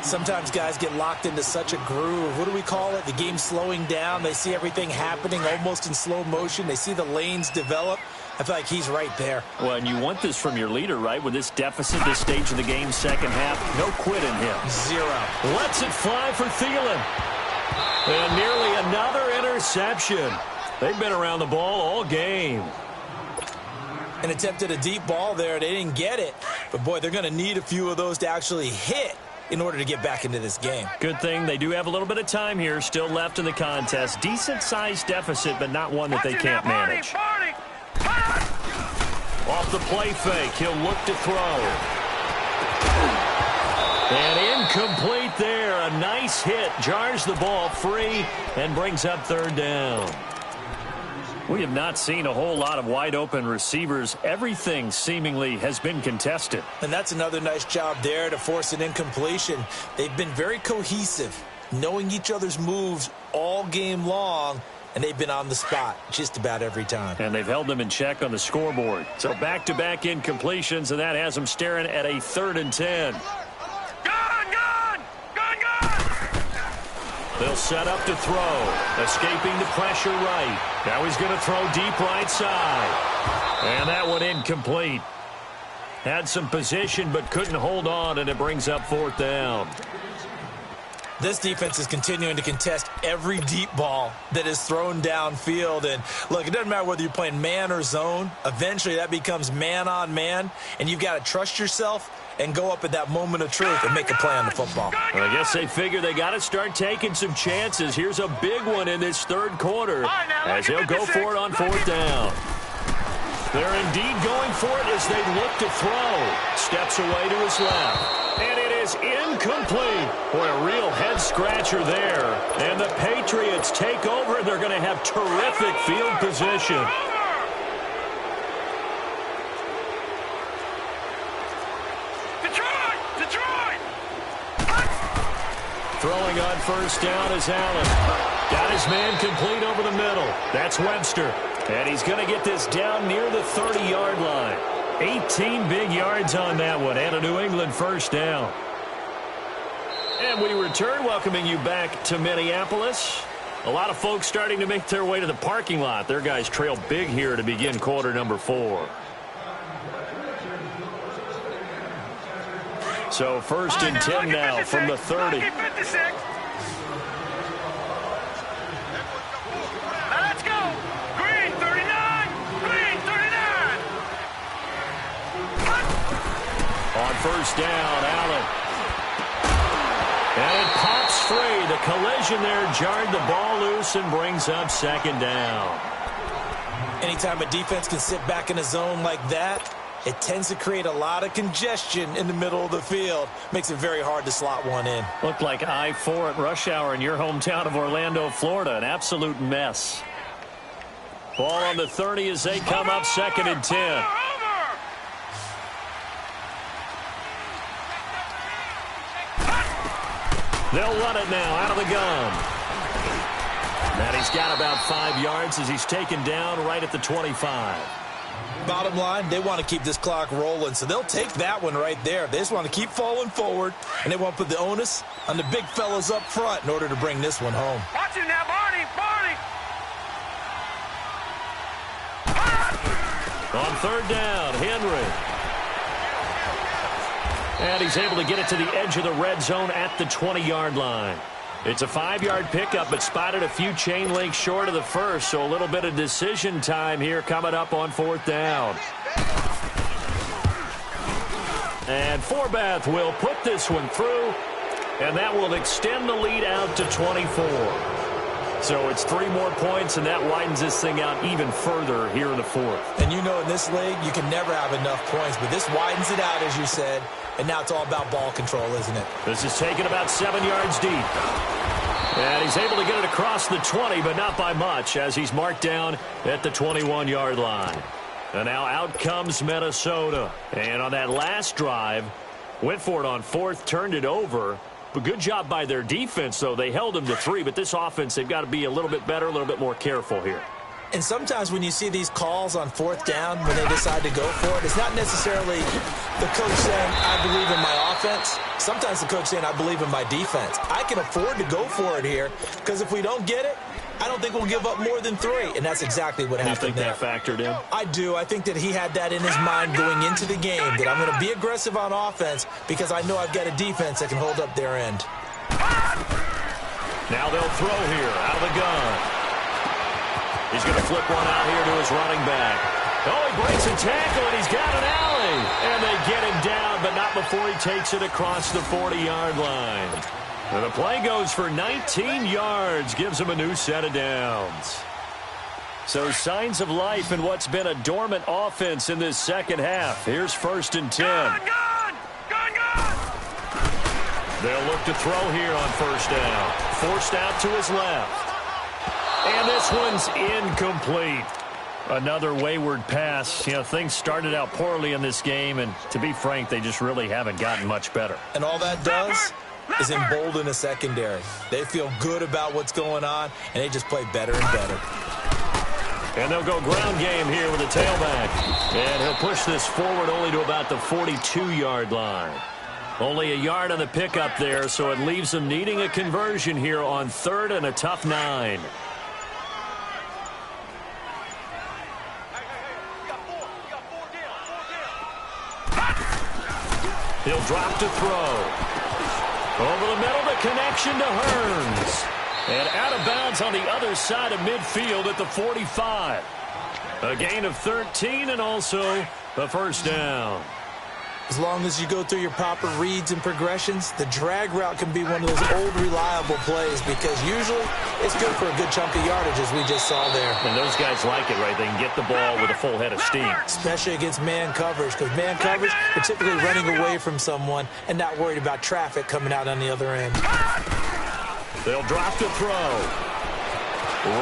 Sometimes guys get locked into such a groove. What do we call it? The game's slowing down. They see everything happening almost in slow motion. They see the lanes develop. I feel like he's right there. Well, and you want this from your leader, right? With this deficit, this stage of the game, second half, no quit in him. Zero. Lets it fly for Thielen. And nearly another interception. They've been around the ball all game. And attempted a deep ball there. They didn't get it. But, boy, they're going to need a few of those to actually hit in order to get back into this game. Good thing they do have a little bit of time here still left in the contest. Decent-sized deficit, but not one that they can't manage. Off the play fake, he'll look to throw. And incomplete there. A nice hit. Jars the ball free and brings up third down. We have not seen a whole lot of wide-open receivers. Everything seemingly has been contested. And that's another nice job there to force an incompletion. They've been very cohesive, knowing each other's moves all game long, and they've been on the spot just about every time. And they've held them in check on the scoreboard. So back-to-back incompletions, and that has them staring at a 3rd and 10. They'll set up to throw. Escaping the pressure right. Now he's going to throw deep right side. And that one incomplete. Had some position but couldn't hold on, and it brings up 4th down. This defense is continuing to contest every deep ball that is thrown downfield. And, look, it doesn't matter whether you're playing man or zone. Eventually that becomes man-on-man, and you've got to trust yourself and go up at that moment of truth and make a play on the football. Well, I guess they figure they got to start taking some chances. Here's a big one in this 3rd quarter as he'll go for it on 4th down. They're indeed going for it as they look to throw. Steps away to his left. And it is incomplete. Boy, a real head-scratcher there. And the Patriots take over. They're going to have terrific field position. Throwing on 1st down is Allen. Got his man complete over the middle. That's Webster. And he's going to get this down near the 30-yard line. 18 big yards on that one, and a New England 1st down. And we return, welcoming you back to Minneapolis. A lot of folks starting to make their way to the parking lot. Their guys trail big here to begin quarter number 4. So 1st and 10 now from the 30. Let's go. Green 39. Green 39. On 1st down, Allen. And it pops free. The collision there jarred the ball loose and brings up 2nd down. Anytime a defense can sit back in a zone like that, it tends to create a lot of congestion in the middle of the field. Makes it very hard to slot one in. Looked like I-4 at rush hour in your hometown of Orlando, Florida. An absolute mess. Ball on the 30 as they come up 2nd and 10. They'll run it now out of the gun. And he's got about 5 yards as he's taken down right at the 25. Bottom line, they want to keep this clock rolling, so they'll take that one right there. They just want to keep falling forward, and they want to put the onus on the big fellas up front in order to bring this one home. Watch it now, Barney. On 3rd down, Henry. And he's able to get it to the edge of the red zone at the 20-yard line. It's a 5-yard pickup, but spotted a few chain links short of the first, so a little bit of decision time here coming up on 4th down. And Forbath will put this one through, and that will extend the lead out to 24. So it's 3 more points, and that widens this thing out even further here in the 4th. And you know in this league, you can never have enough points, but this widens it out, as you said, and now it's all about ball control, isn't it? This is taken about 7 yards deep. And he's able to get it across the 20, but not by much, as he's marked down at the 21-yard line. And now out comes Minnesota. And on that last drive, went for it on 4th, turned it over, But good job by their defense, though. They held them to 3, but this offense, they've got to be a little bit better, a little bit more careful here. And sometimes when you see these calls on 4th down, when they decide to go for it, it's not necessarily the coach saying, I believe in my offense. Sometimes the coach saying, I believe in my defense. I can afford to go for it here because if we don't get it, I don't think we'll give up more than 3. And that's exactly what happened there. You think that factored in? I do. I think that he had that in his mind going into the game, that I'm going to be aggressive on offense because I know I've got a defense that can hold up their end. Now they'll throw here out of the gun. He's going to flip one out here to his running back. Oh, he breaks a tackle, and he's got an alley. And they get him down, but not before he takes it across the 40-yard line. And the play goes for 19 yards, gives him a new set of downs. So signs of life in what's been a dormant offense in this second half. Here's 1st and 10. They'll look to throw here on 1st down. Forced out to his left. And this one's incomplete. Another wayward pass. You know, things started out poorly in this game, and to be frank, they just really haven't gotten much better. And all that does is embolden a secondary. They feel good about what's going on, and they just play better and better. And they'll go ground game here with a tailback. And he'll push this forward only to about the 42-yard line. Only a yard on the pickup there, so it leaves them needing a conversion here on 3rd and a tough 9. He'll drop to throw. Over the middle, the connection to Hearns. And out of bounds on the other side of midfield at the 45. A gain of 13 and also a 1st down. As long as you go through your proper reads and progressions, the drag route can be one of those old reliable plays because usually it's good for a good chunk of yardage as we just saw there. And those guys like it, right? They can get the ball with a full head of steam. Especially against man coverage because man coverage, they're typically running away from someone and not worried about traffic coming out on the other end. They'll drop to throw.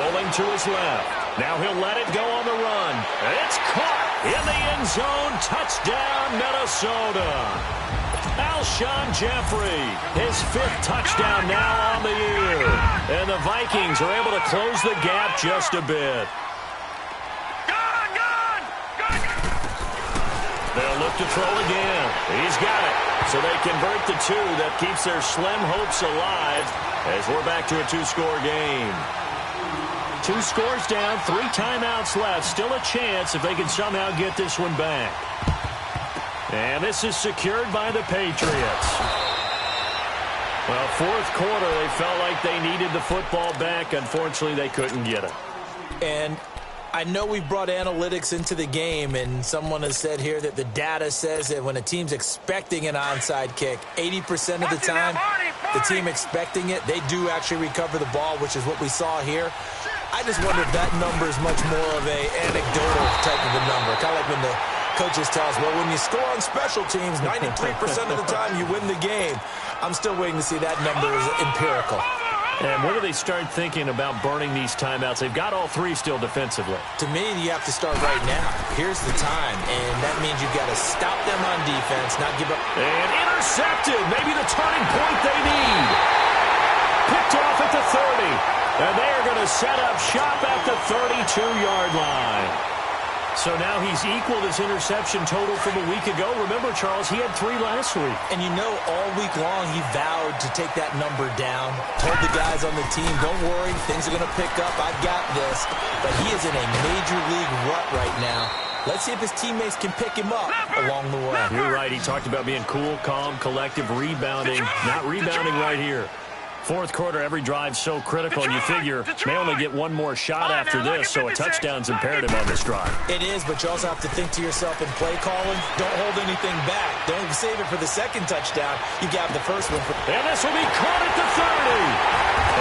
Rolling to his left. Now he'll let it go on the run. It's caught in the end zone. Touchdown, Minnesota. Alshon Jeffrey, his 5th touchdown now on the year. And the Vikings are able to close the gap just a bit. They'll look to throw again. He's got it. So they convert the 2. That keeps their slim hopes alive as we're back to a 2-score game. 2 scores down, 3 timeouts left. Still a chance if they can somehow get this one back. And this is secured by the Patriots. Well, 4th quarter, they felt like they needed the football back. Unfortunately, they couldn't get it. And I know we brought analytics into the game, and someone has said here that the data says that when a team's expecting an onside kick, 80% of the time, the team expecting it, they do actually recover the ball, which is what we saw here. I just wonder if that number is much more of a anecdotal type of a number. Kind of like when the coaches tell us, well, when you score on special teams, 93% of the time you win the game. I'm still waiting to see that number is empirical. And when do they start thinking about burning these timeouts? They've got all 3 still defensively. To me, you have to start right now. Here's the time, and that means you've got to stop them on defense, not give up. And intercepted. Maybe the turning point they need. Picked off at the 30. And they are going to set up shop at the 32-yard line. So now he's equaled his interception total from a week ago. Remember, Charles, he had 3 last week. And you know, all week long he vowed to take that number down. Told the guys on the team, don't worry, things are going to pick up. I've got this. But he is in a major league rut right now. Let's see if his teammates can pick him up along the way. You're right. He talked about being cool, calm, collective, rebounding. Not rebounding right here. 4th quarter, every drive so critical, and you figure may only get 1 more shot after this, so a touchdown's imperative on this drive. It is, but you also have to think to yourself in play calling, don't hold anything back. Don't save it for the 2nd touchdown. You got the 1st one. And this will be caught at the 30.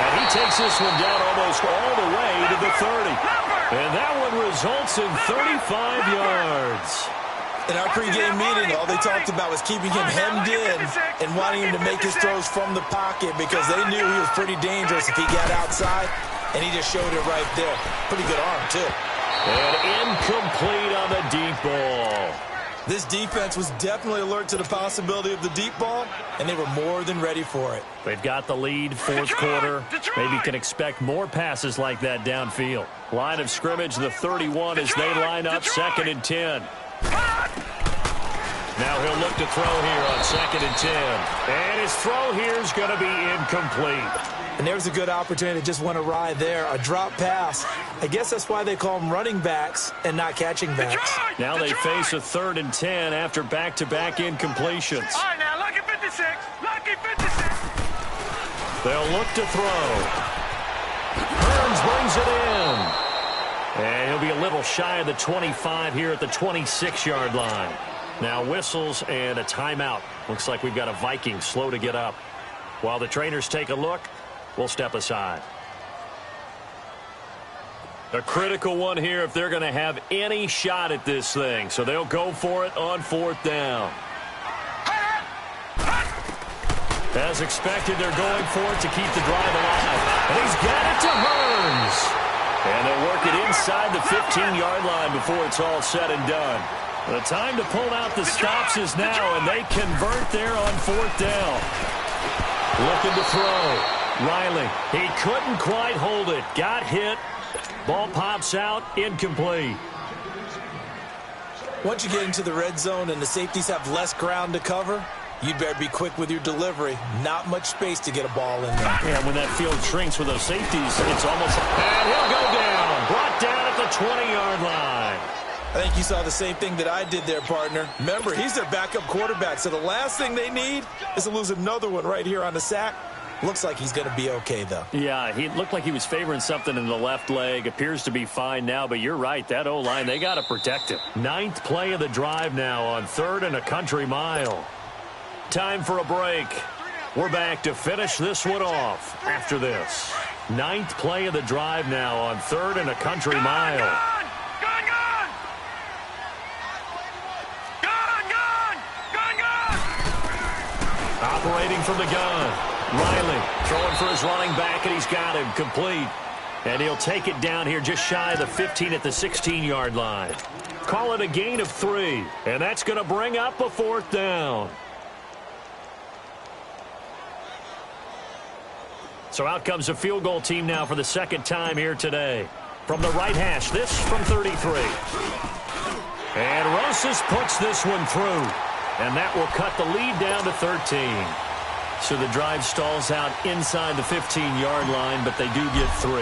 And he takes this one down almost all the way to the 30. And that one results in 35 yards. In our pregame meeting, all they talked about was keeping him hemmed in and wanting him to make his throws from the pocket because they knew he was pretty dangerous if he got outside, and he just showed it right there. Pretty good arm, too. And incomplete on the deep ball. This defense was definitely alert to the possibility of the deep ball, and they were more than ready for it. They've got the lead, fourth quarter. Maybe can expect more passes like that downfield. Line of scrimmage, the 31 as they line up, 2nd and 10. Now he'll look to throw here on 2nd and 10. And his throw here is going to be incomplete. And there's a good opportunity to just went awry there. A drop pass. I guess that's why they call them running backs and not catching backs. Now they face a 3rd and 10 after back-to-back incompletions. All right, now, lucky 56. Lucky 56. They'll look to throw. Hearns brings it in. And he'll be a little shy of the 25 here at the 26-yard line. Now whistles and a timeout. Looks like we've got a Viking slow to get up. While the trainers take a look, we'll step aside. A critical one here if they're going to have any shot at this thing. So they'll go for it on 4th down. As expected, they're going for it to keep the drive alive. And he's got it to Hearns. And they'll work it inside the 15-yard line before it's all said and done. The time to pull out the stops is now, and they convert there on 4th down. Looking to throw. Riley, he couldn't quite hold it. Got hit. Ball pops out, incomplete. Once you get into the red zone and the safeties have less ground to cover, you'd better be quick with your delivery. Not much space to get a ball in there. Yeah, when that field shrinks with those safeties, it's almost... And he'll go down. Brought down at the 20-yard line. I think you saw the same thing that I did there, partner. Remember, he's their backup quarterback, so the last thing they need is to lose another one right here on the sack. Looks like he's going to be okay, though. Yeah, he looked like he was favoring something in the left leg. Appears to be fine now, but you're right. That O-line, they got to protect him. 9th play of the drive now on 3rd and a country mile. Time for a break. We're back to finish this one off after this. 9th play of the drive now on 3rd and a country mile. Operating from the gun. Riley throwing for his running back, and he's got him complete. And he'll take it down here just shy of the 15 at the 16-yard line. Call it a gain of 3, and that's going to bring up a 4th down. So out comes a field goal team now for the 2nd time here today. From the right hash, this from 33. And Rosas puts this one through. And that will cut the lead down to 13. So the drive stalls out inside the 15-yard line, but they do get 3.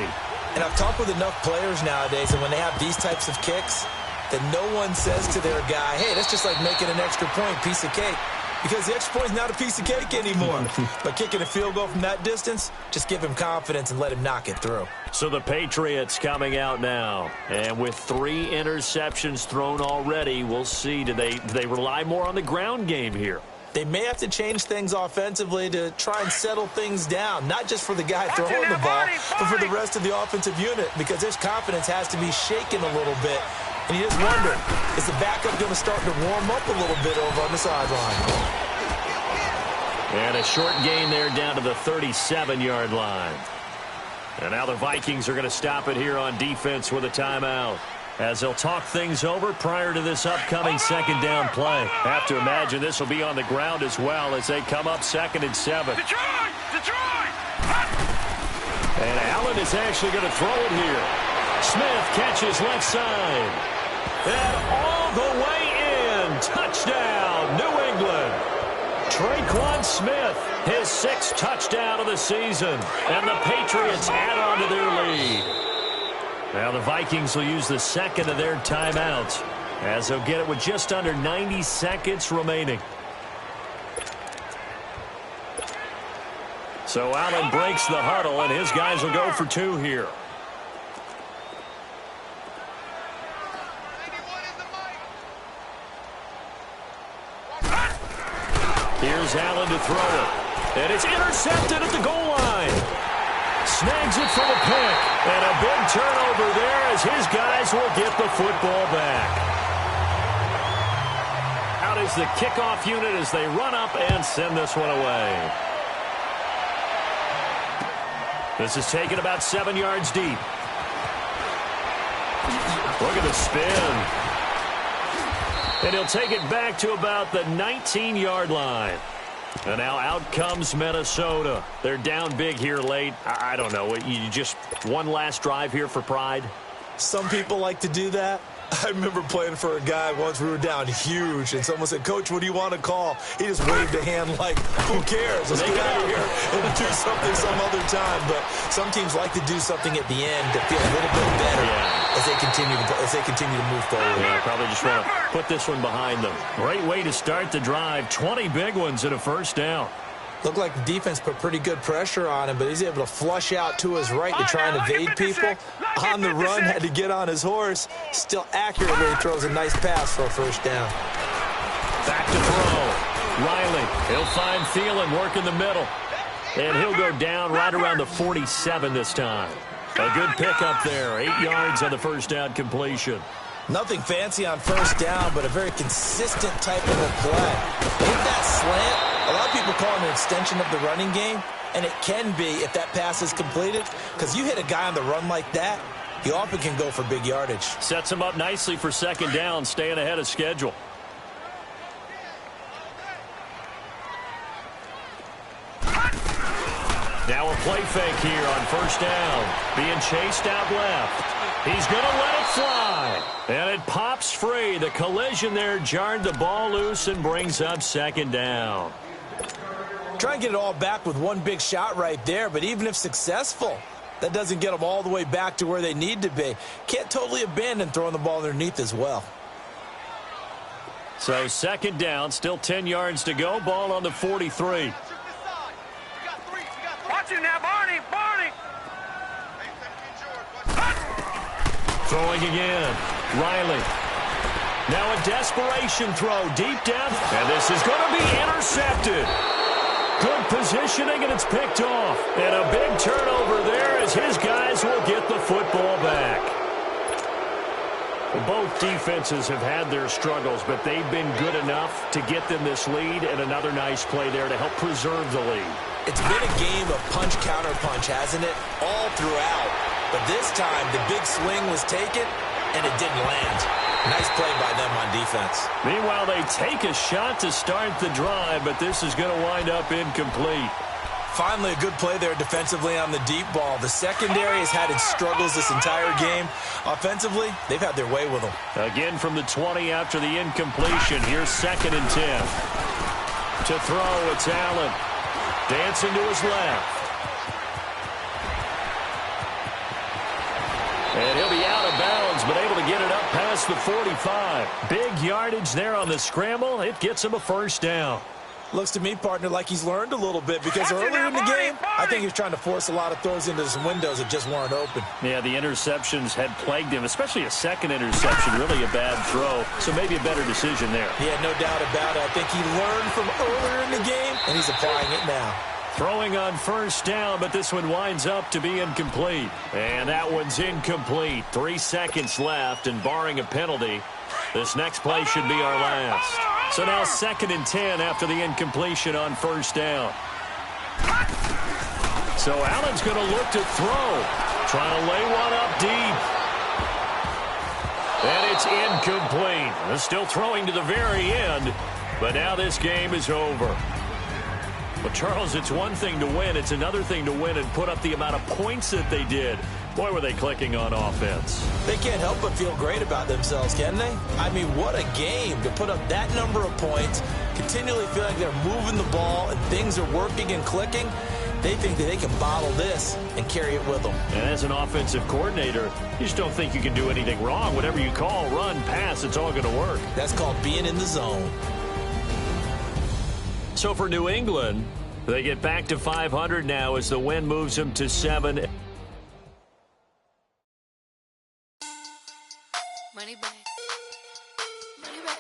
And I've talked with enough players nowadays, and when they have these types of kicks, that no one says to their guy, hey, that's just like making an extra point, piece of cake. Because the extra point is not a piece of cake anymore. But kicking a field goal from that distance, just give him confidence and let him knock it through. So the Patriots coming out now. And with 3 interceptions thrown already, we'll see. Do they rely more on the ground game here? They may have to change things offensively to try and settle things down. Not just for the guy throwing the ball, but for the rest of the offensive unit. Because his confidence has to be shaken a little bit. And you just wonder, is the backup going to start to warm up a little bit over on the sideline? And a short gain there down to the 37-yard line. And now the Vikings are going to stop it here on defense with a timeout, as they'll talk things over prior to this upcoming 2nd down play. Have to imagine this will be on the ground as well as they come up 2nd and 7. Detroit! And Allen is actually going to throw it here. Smith catches left side. And all the way in. Touchdown, New England. Traquan Smith, his 6th touchdown of the season. And the Patriots add on to their lead. Now the Vikings will use the 2nd of their timeouts, as they'll get it with just under 90 seconds remaining. So Allen breaks the huddle, and his guys will go for 2 here. Here's Allen to throw it. And it's intercepted at the goal line. Snags it from a pick. And a big turnover there as his guys will get the football back. Out is the kickoff unit as they run up and send this one away. This is taken about 7 yards deep. Look at the spin. And he'll take it back to about the 19-yard line. And now out comes Minnesota. They're down big here late. I don't know. You just one last drive here for pride? Some people like to do that. I remember playing for a guy once. We were down huge, and someone said, "Coach, what do you want to call?" He just waved a hand like, "Who cares? Let's get out of here and do something some other time." But some teams like to do something at the end to feel a little bit better as they continue to move forward. Yeah, probably just want to put this one behind them. Great way to start the drive. 20 big ones and a first down. Looked like the defense put pretty good pressure on him, but he's able to flush out to his right to try and evade people. On the run, had to get on his horse. Still accurately throws a nice pass for a first down. Back to throw. Riley, he'll find Thielen working the middle. And he'll go down right around the 47 this time. A good pickup there. 8 yards on the first down completion. Nothing fancy on first down, but a very consistent type of a play. Hit that slant. A lot of people call it an extension of the running game, and it can be if that pass is completed, because you hit a guy on the run like that, he often can go for big yardage. Sets him up nicely for second down, staying ahead of schedule. Now a play fake here on first down. Being chased out left. He's going to let it fly. And it pops free. The collision there jarred the ball loose and brings up second down. Try and get it all back with one big shot right there, but even if successful, that doesn't get them all the way back to where they need to be. Can't totally abandon throwing the ball underneath as well. So second down, still 10 yards to go. Ball on the 43. Watch it now, Barney! Throwing again. Riley. Now a desperation throw deep down. And this is going to be intercepted. Good positioning, and it's picked off. And a big turnover there as his guys will get the football back. Well, both defenses have had their struggles, but they've been good enough to get them this lead, and another nice play there to help preserve the lead. It's been a game of punch-counter-punch, hasn't it? All throughout. But this time, the big swing was taken, and it didn't land. Nice play by them on defense. Meanwhile, they take a shot to start the drive, but this is going to wind up incomplete. Finally, a good play there defensively on the deep ball. The secondary has had its struggles this entire game. Offensively, they've had their way with them. Again from the 20 after the incompletion. Here's 2nd and 10. To throw, it's Allen. Dancing to his left. And he'll be out of bounds, but able to get it up past the 45. Big yardage there on the scramble. It gets him a first down. Looks to me, partner, like he's learned a little bit, because earlier in the game, I think he was trying to force a lot of throws into some windows that just weren't open. Yeah, the interceptions had plagued him, especially a second interception, really a bad throw. So maybe a better decision there. Yeah, no doubt about it. I think he learned from earlier in the game, and he's applying it now. Throwing on first down, but this one winds up to be incomplete. And that one's incomplete. 3 seconds left, and barring a penalty, this next play should be our last. So now 2nd and 10 after the incompletion on first down. So Allen's going to look to throw. Trying to lay one up deep. And it's incomplete. They're still throwing to the very end, but now this game is over. But, Charles, it's one thing to win. It's another thing to win and put up the amount of points that they did. Boy, were they clicking on offense. They can't help but feel great about themselves, can they? I mean, what a game to put up that number of points, continually feel like they're moving the ball and things are working and clicking. They think that they can bottle this and carry it with them. And as an offensive coordinator, you just don't think you can do anything wrong. Whatever you call, run, pass, it's all going to work. That's called being in the zone. So for New England, they get back to 500 now as the win moves them to 7. Money back. Money back.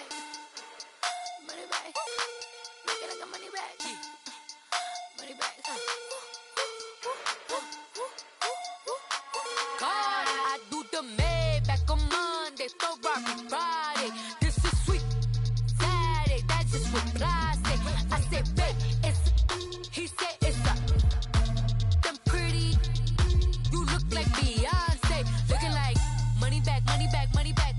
Money back. Make it like a money back. Money back. God, I do the Maybach on Monday, so Rocky Friday. This is sweet Saturday, that's just what I say. I said, babe, he said it's a them pretty. You look like Beyonce, looking like money back, money back, money back.